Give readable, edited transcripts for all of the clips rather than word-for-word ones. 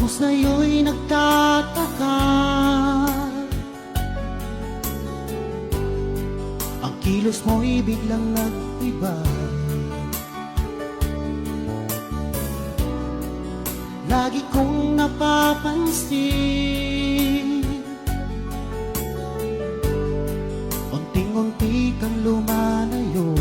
Ako sa'yo'y nagtataka, ang kilos mo'y biglang nag-iba. Lagi kong napapansin, unting-unti kang lumalayo.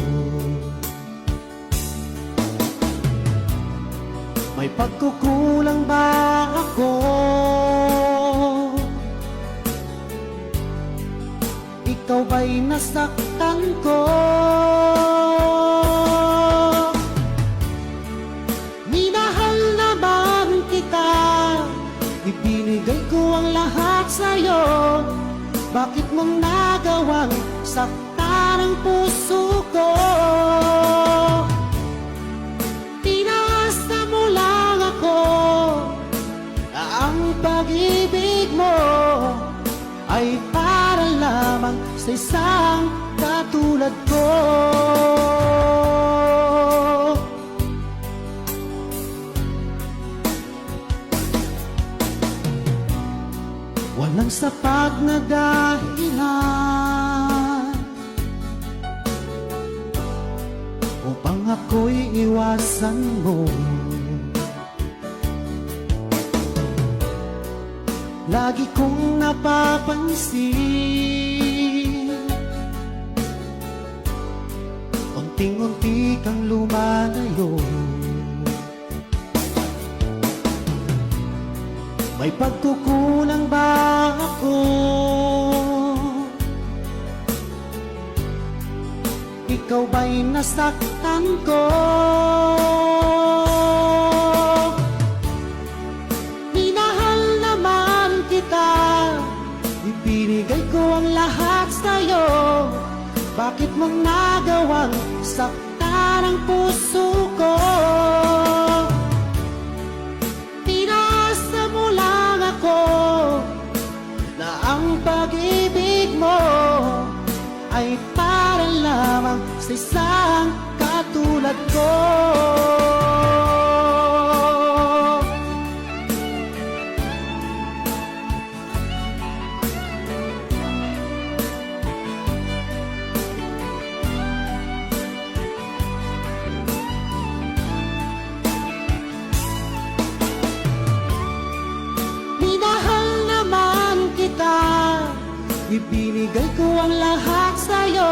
May pagkukulang ba ako? Ikaw ba'y nasaktan ko? Minahal naman kita, ibinigay ko ang lahat sa'yo. Bakit mong nagawang saktan ang puso ko? Ang pag-ibig mo ay para lamang sa isang katulad ko. Walang sapat na dahilan upang ako'y iwasan mo. Lagi kong napapansin, unting-unti kang lumalayo. May pagkukulang ba ako? Ikaw ba'y nasaktan ko? Ibinigay ko ang lahat sa'yo. Bakit mo nagawang saktan ang puso ko? Pinasa mo lang ako na ang pag-ibig mo ay para lamang sa isang katulad ko. Ibinigay ko ang lahat sa'yo.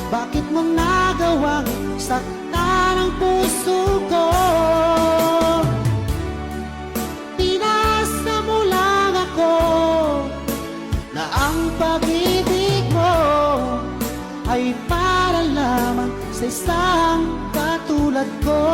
Bakit mo nagawang saktan ang puso ko? Pinasa mo lang ako na ang pag-ibig mo ay para lamang sa isang katulad ko.